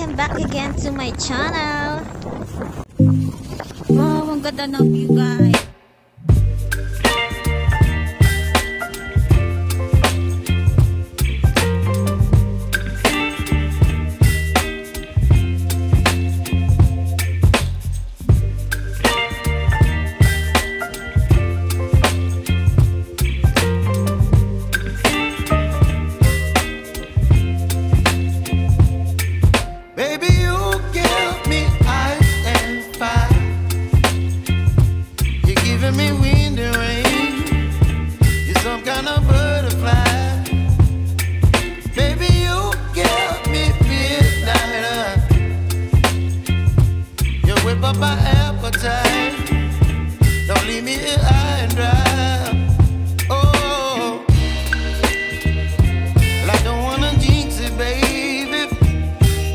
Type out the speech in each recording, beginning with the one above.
welcome back again to my channel. Wow, ang ganda ng view, guys. My appetite, don't leave me here high and dry. Oh, well, I don't wanna jinx it, baby,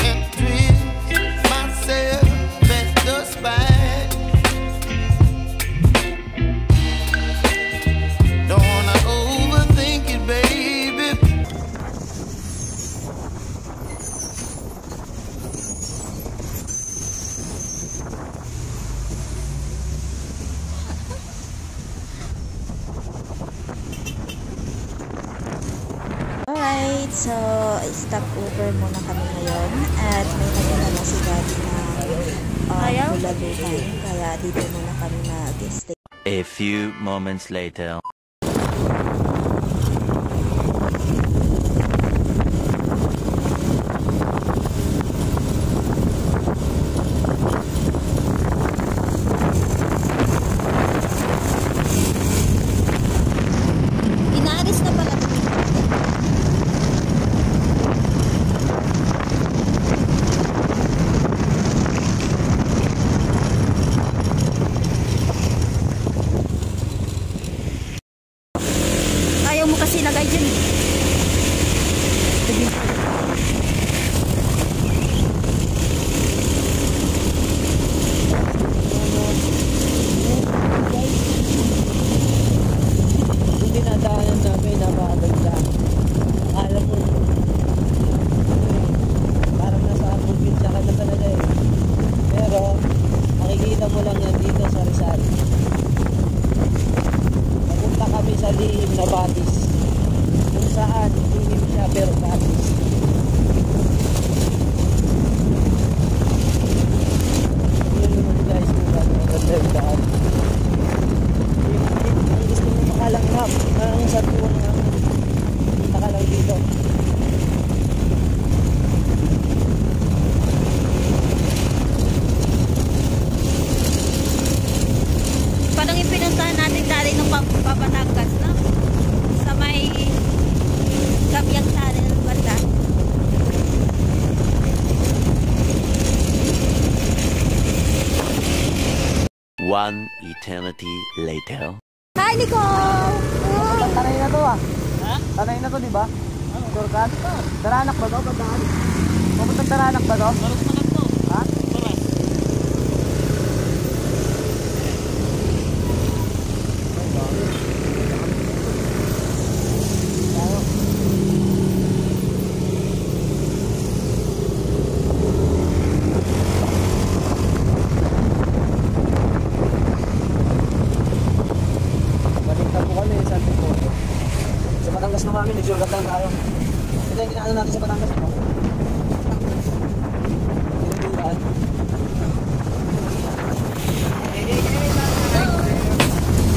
and twist myself at the spine. Don't wanna overthink it, baby. Alright, so stop over muna kami ngayon at may naguna na si Daddy na bulaluhan, kaya dito muna kami mag-stay. A few moments later. Inaalis na pala. Ayaw mo kasi lagay dyan. Hindi nadaanan namin na maganda. Akala ko parang nasa probinsya ka na talaga eh. Pero makikita mo lang yan dito sa Rizal. Napunta kami sa lihim na Batis, kung saan lihim siya pero Batis. Yun naman guys, kung maganda yung daan. Ang gusto mo makalanghap ang sa tuwang punta ka lang dito. Parang ipinuntahan natin dali ng Papananggas, no? Sa may Gabyang Tunnel banda. One eternity later. Hi, Nicole! Oh. Tanay na to ah. Ha? Tanay na to, di ba? Turkan? Taranak ba to? Papuntang Taranak ba to? Baros na lang to. Ha? Baras. Balik na po kami sa Antipolo. Sa Batangas na kami, nag-shortcut lang tayo. Ito yung kinaano natin sa Batangas.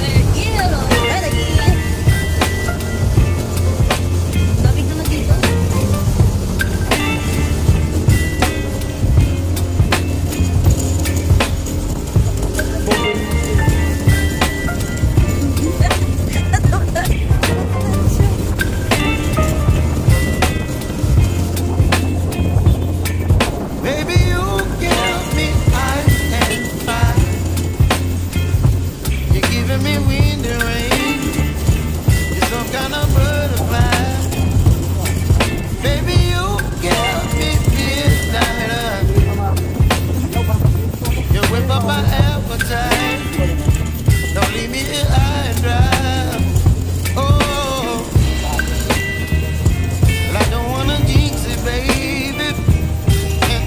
Pinagbilaan. Lamig naman dito. Baby, you give me ice and fire. You're giving me wind and rain. You're some kind of butterfly. Baby, you give me midnight. You whip up my appetite. Don't leave me here high and dry. Oh, well, I don't wanna jinx it, baby. And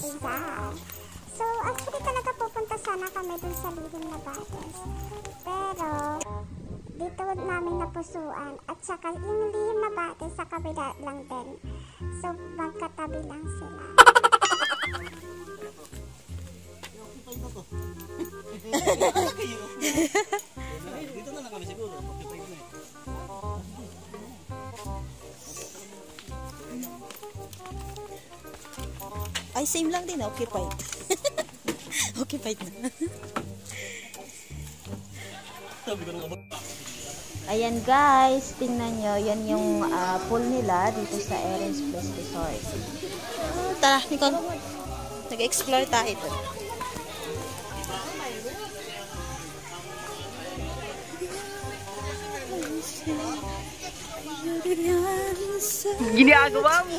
Rizal. So, actually talaga pupunta sana kami dun sa Lihim na Bates. Pero, dito namin napusuan. At saka, yung Lihim na Bates sa kabila lang din. So, magkatabi lang sila. Dito na lang kami siguro. Ay, same lang din, occupied. Occupied na. Ayan guys, tingnan nyo, yan yung pool nila dito sa Erin's Place Resort. Tara, Nicole. Nag-explore tayo ito. Ginagawa mo!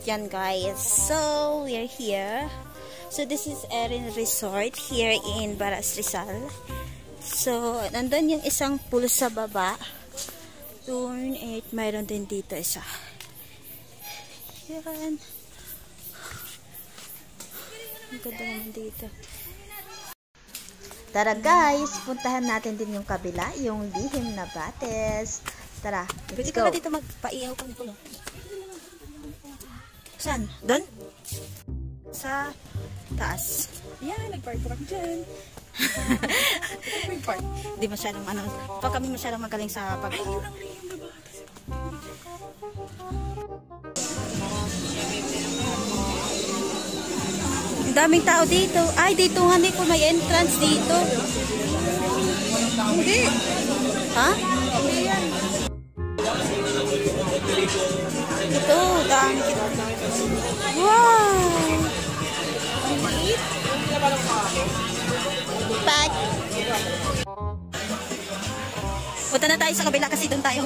Yan guys, so we're here. So this is Erin Resort here in Baras, Rizal. So nandun yung isang pool sa baba. Turn 8, mayroon din dito isa. Yan. Ang ganda naman dito. Tara guys, puntahan natin din yung kabila, yung Lihim na Bates. Tara, let's go. Pwede ka na dito magpaihaw kung ito. Saan? Doon? Sa taas. Yan, nag-park dyan. Di masyadong ano, pag kami masyadong magaling sa pag... Ang daming tao dito. Ay, dito nga ko may entrance dito. Hindi. Ha? Hindi yan. Ito, dami. Wow! Pat! Punta na tayo sa kabila kasi doon tayo.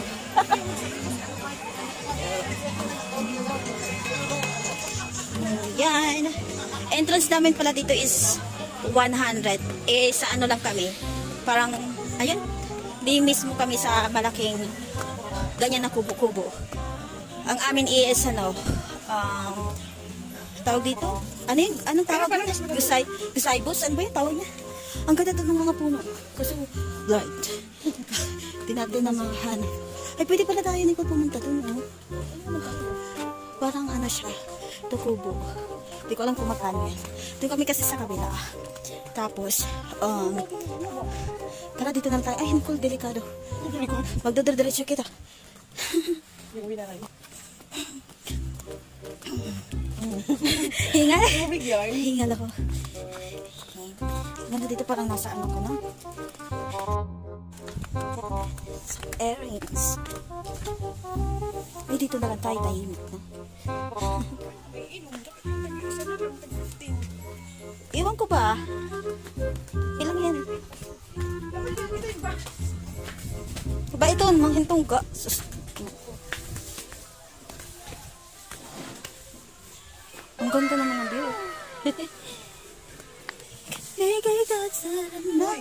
Yan. Entrance namin pala dito is 100. Eh, sa ano lang kami. Parang, ayun. Di mismo kami sa malaking ganyan na kubo-kubo. Ang amin is, ano, tawag dito? Ano yung, anong tawag dito? Gusaybos? Ano ba yung tawag niya? Ang ganda doon ng mga puno. Kasi, light. Di natin na makahanap. Ay, pwede pala tayo ni ko pumunta doon, no? Parang ano siya, tukubo. Hindi ko alam kung magkano yan. Doon kami kasi sa kabila. Tapos, tara dito na tayo. Ay, Nicole, delikado. Magdodor-diretso kita. Hingal. Hingal ako. Ganda dito parang nasa ano ko na. Earrings. Ay, dito na lang tayo tahimik na. Iwan ko ba? Ilang yan? Ba ito, manghintong ka. Ang ganda naman ng view. Ligay ka sa naman.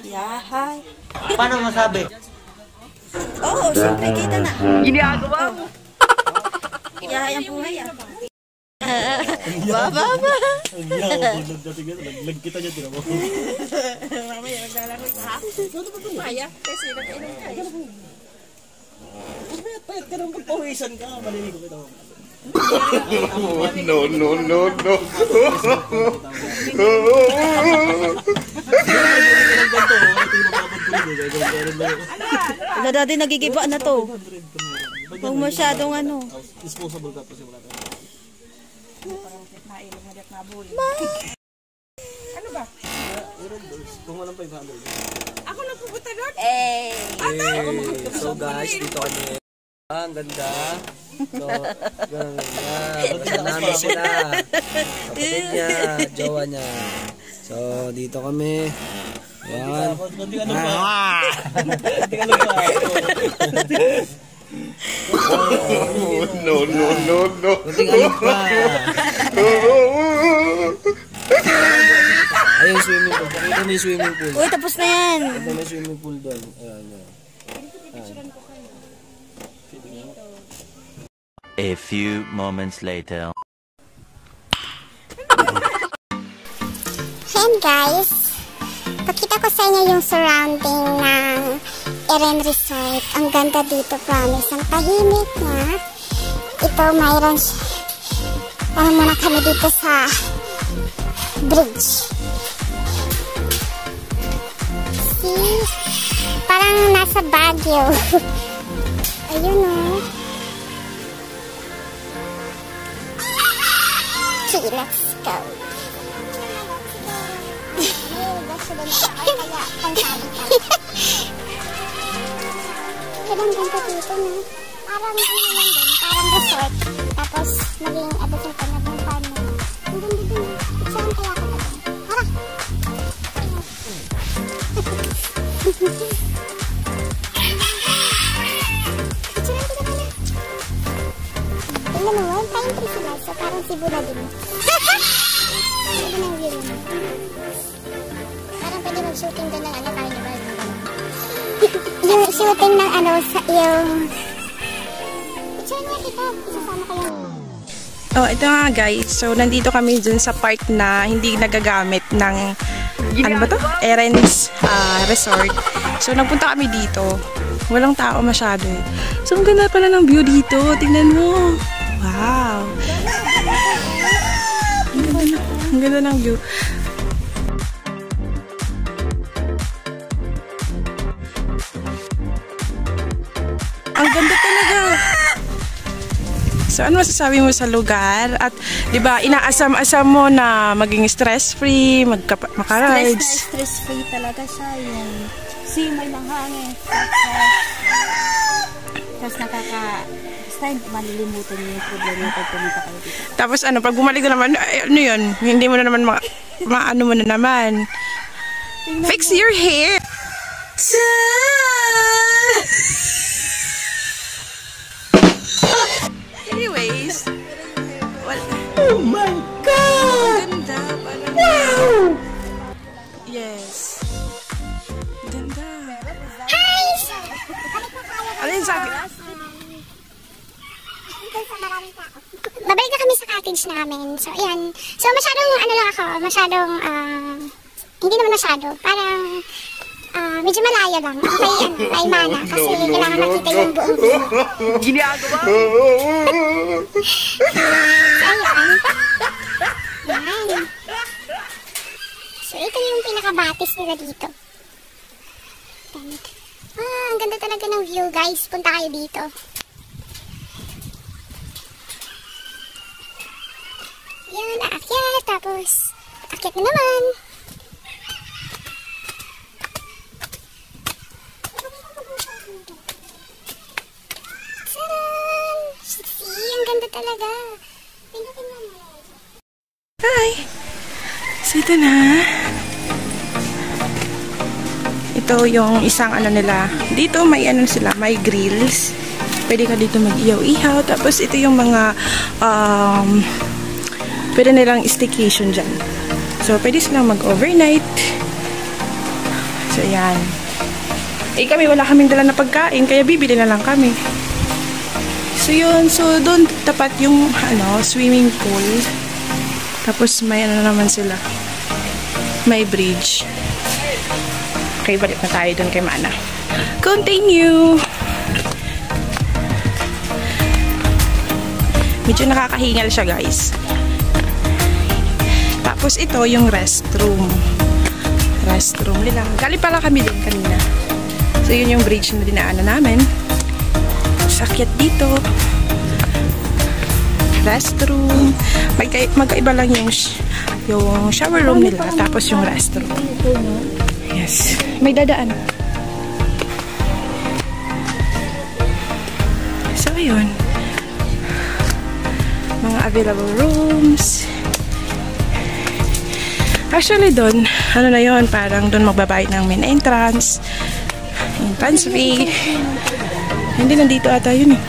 Yeah, hi. Paano masabi? Oo, siyempre kita na. Ginagawa mo! Yeah, ang buhay ah. Baba ba? Naglag kita niya, tira mo. Mamaya, naglalaro ka ha? Maya, kasi nag-inom ka eh. Payat ka nang pagpawisan ka, maliligo kita mo. No. Wala dati nagigiba na to. Huwag masyadong ano. Disposable ka po siya wala tayo. Ano ba? Kung walang 500. Ako lang pupunta doon? Eh. So guys, dito kami. Ang ganda. So, ganun namin sila. Kapatid niya, jowa niya. So, dito kami. Yan. No. Kunting alok pa. Ayun, swimming pool. Pakita mo yung swimming pool. Uy, tapos na yan. Ito may swimming pool doon. Ayan, yan. A few moments later. Ayan guys, pakita ko sa inyo yung surrounding ng Eren Resort. Ang ganda dito, promise. Ang tahimik niya. Ito, mayroon muna kami dito sa bridge. See? Parang nasa Baguio. Ayun o. Okay, let's go. Kailang ganda dito na. Parang ano lang din, parang resort. Tapos naging resort na naging farm na. Ang ganda din. Picturean kaya ako na din. Tara! Picturean ko na pala. Tingnan mo, one time tree sila. So parang Cebu na din. Ano na yung view mo? Parang pwede mag-shooting doon ng ano, carnival. Yung shooting ng ano, yung... Picture niya kita. Isasama kayo. Oh, ito nga guys. So, nandito kami dun sa part na hindi nagagamit ng ano ba to? Eren's Resort. So, nagpunta kami dito. Walang tao masyado eh. So, ang ganda pala ng view dito. Tingnan mo. Wow. Ang ganda ng view. Ang ganda talaga. So, ano masasabi mo sa lugar? At, di ba, inaasam-asam mo na maging stress-free, maka-rides. Stress-free talaga siya. Yung simoy ng hangin. Tapos basta malilimutan niyo yung problema pag pumunta kayo dito. Tapos, ano, pag bumalik ka naman, ano yun? Hindi mo na naman, maano mo na naman. Fix your hair! Anyways, well, oh my God! Ang ganda, parang wow! Yes. Ganda. Hi! Ano yung sabi? Babalik na kami sa cottage namin. So, ayan. So, masyadong, ano lang ako, masyadong, hindi naman masyado. Parang, medyo malayo lang. Ako kay Mana. Kasi kailangan makita yung buong view. Ginagawa? So, ayan. Ayan. So, ito yung pinakabatis nila dito. Ang ganda talaga ng view, guys. Punta kayo dito. Yan, aakyat. Tapos, aakyat na naman. Taran! See, ang ganda talaga. Tingnan mo. Hi! So, ito na. Ito yung isang ano nila. Dito may ano sila, may grills. Pwede ka dito mag-ihaw-ihaw. Tapos ito yung mga pwede nilang staycation dyan. So, pwede silang mag-overnight. So, yan. Eh, kami wala kaming dala na pagkain, kaya bibili na lang kami. So, yun. So, doon tapat yung ano, swimming pool. Tapos, may ano naman sila. May bridge. Okay, balik na tayo doon kay Mana. Continue! Medyo nakakahingal siya, guys. Tapos ito yung restroom. Restroom nila. Galing pala kami din kanina. So yun yung bridge na dinaanan namin. Sakyat dito. Restroom. Magkaiba lang yung shower room nila. Tapos yung restroom. Yes. May dadaan. So yun. Mga available rooms. Actually, doon, ano na yun, parang doon magbabayad ng main entrance fee. Hindi, nandito ata yun eh.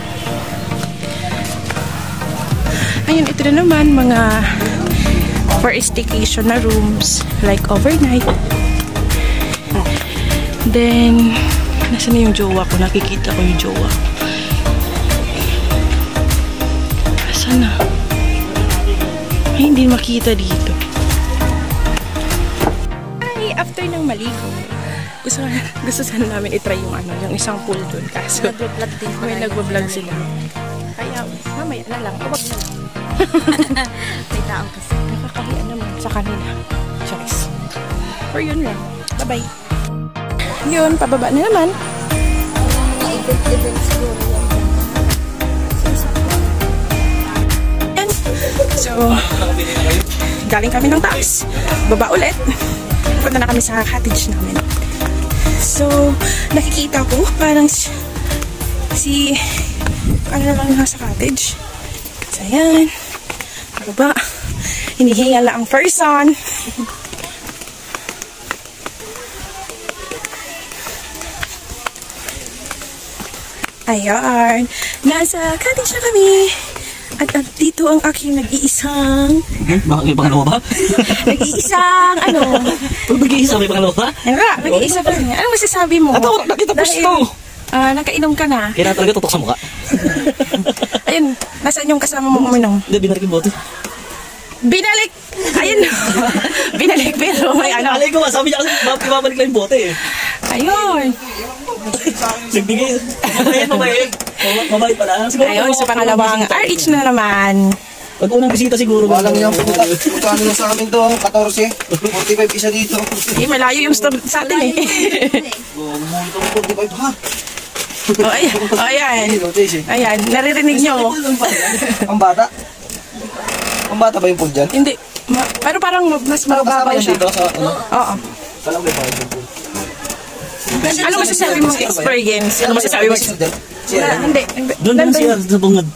Ayun, ito na naman, mga for staycation na rooms, like overnight. Then, nasa na yung jowa ko? Nakikita ko yung jowa. Saan na? Ay, hindi makita dito. Ay, after ng maligo, gusto sana namin itry yung yung isang pool doon. Kaso, may nagbablog sila. Kaya, mamaya na lang. Huwag na lang. May tao kasi. Nakakahiya naman sa kanila. Charis. Or yun lang. Bye-bye. Yun, pababa na naman. Event siguro yan. And, so, galing kami ng taas. Baba ulit. Punta na kami sa cottage namin. So, nakikita ko parang ano lang nasa cottage. So, ayan. Baba. Hinihinga lang ang person. Ayan. Nasa cottage na kami. At dito ang aking nag-iisang... Bakit may pangalawa ba? Nag-iisang Nag-iisa may pangalawa ba? Nag-iisa pa rin. Anong masasabi mo? Ato, nakitapos to. Nakainom ka na. Kaya talaga tutok sa mukha. Ayun, nasaan yung kasama mong uminom? Hindi, binalik yung bote. Binalik! Ayun! Binalik pero may ano. Alay ko, sabi niya kasi babalik lang yung bote eh. Ayun! Nagbigay. Mabait. Mabait pala. Ayun, sa pangalawang RH na naman. Pag unang bisita siguro. Walang yung pumunta. Magkano na sa amin to? 14. 45 isa dito. Malayo yung sa atin eh. Multo 45 ha? Ayan. Ayan, naririnig nyo. Pambata? Pambata ba yung pool dyan? Hindi. Pero parang mas mababaw siya. Dito sa ano? Oo. Kalang may bahay yung pool. Ano masasabi mong experience? Ano masasabi mo? Hindi. Doon lang siya sa bungad.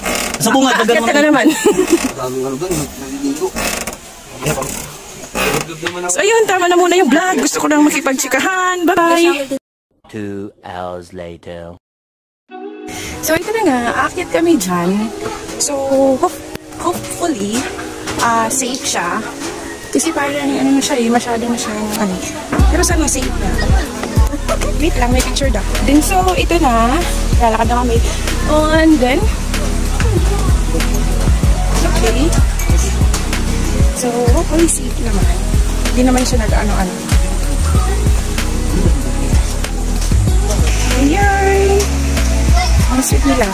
Sa bungad. Aakyat ka na naman. Daming ano doon. Naliligo. So ayun, tama na muna yung vlog. Gusto ko lang makipagtsikahan. Bye-bye! 2 hours later. So ito na nga, aakyat kami dyan. So hopefully, safe siya. Kasi parang ano na siya eh, masyado na siyang ano. Pero sana safe na. Wait lang, may picture daw. Then so, ito na. Lalakad na kami. And then, okay. So, hopefully safe naman. Hindi naman siya nag-ano-ano. Ayan. Ang sweet nila.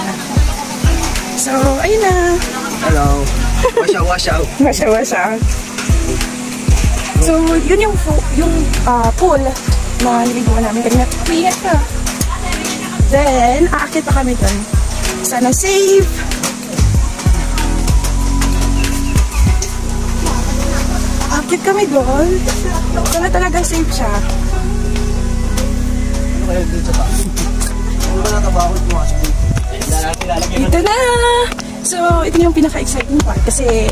So, ayun na. Hello. Wash out. Wash out. So, yun yung pool na niliguan namin kanina. Ingat ka. Then, aakit pa kami dun. Sana safe. Aakit kami dun. Sana talagang safe siya. Ano kayo dito sa taas? Ano ba nakabakot mo? Ito na! So, ito yung pinaka-exciting part kasi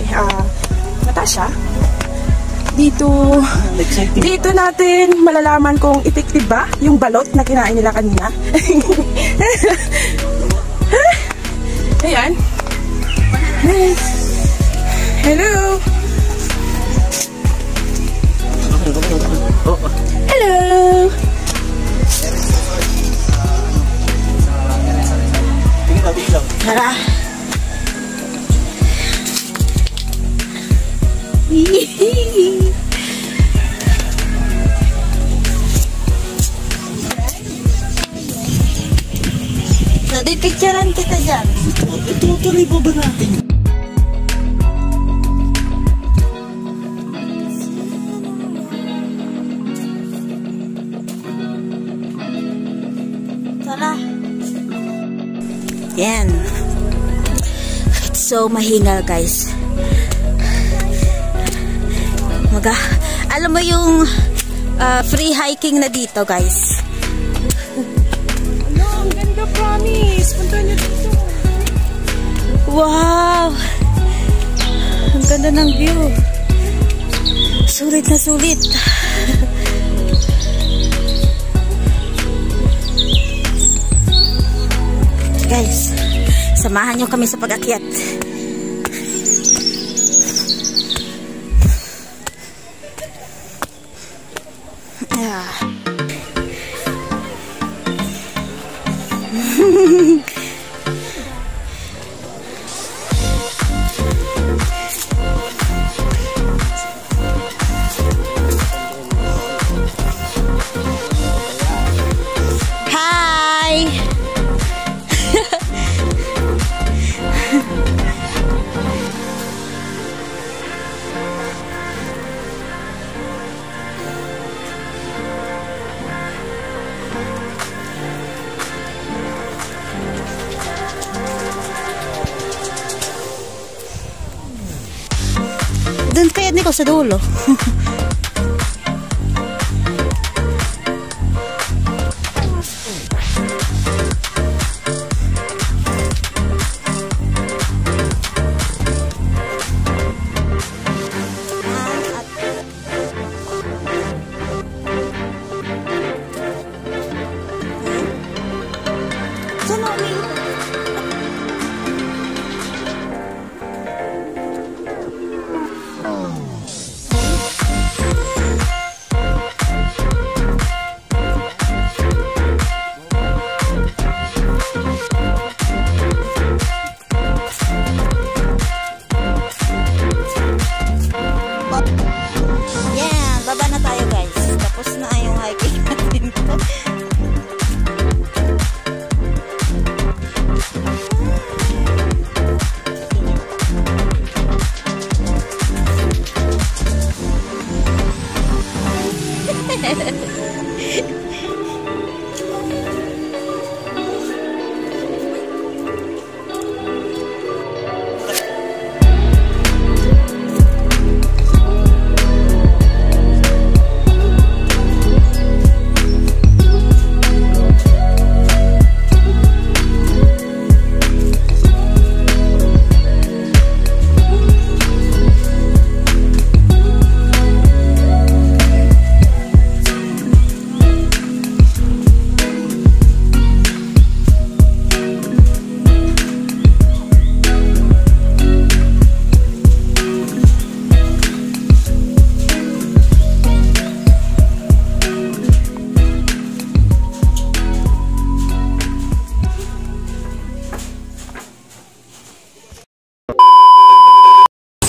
mataas siya. Dito natin malalaman kung effective ba yung balot na kinain nila kanina. Ayan. Hello! Hello! Tara! Picturean kita dyan. Tutuloy po ba natin? Tara. Yan. It's so mahingal, guys. Alam mo yung free hiking na dito, guys. Ang ganda, promise. Punta niyo dito. Wow! Ang ganda ng view. Sulit na sulit. Guys, samahan nyo kami sa pag-akyat. Yeah. Doon kaya Nico sa dulo. Yeah, baba na tayo guys. Tapos na yung hiking natin.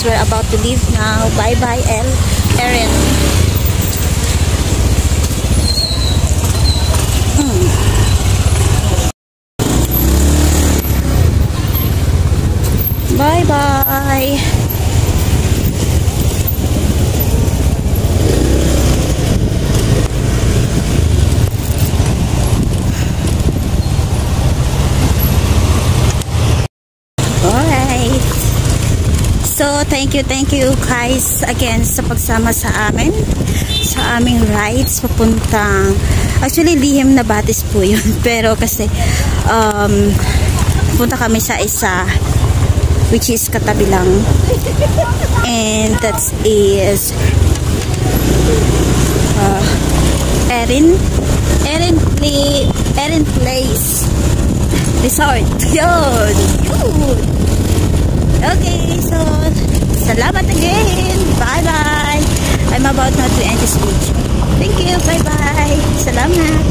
We're about to leave now. Bye-bye, Erin. Bye-bye. Alright. So, thank you guys again sa pagsama sa amin, sa aming rides papuntang, actually Lihim na Batis po yun, pero kasi punta kami sa isa which is katabi lang, and that is Erin Place Resort. Yun. Okay, so salamat again. Bye-bye. I'm about now to end this video. Thank you. Bye-bye. Salamat.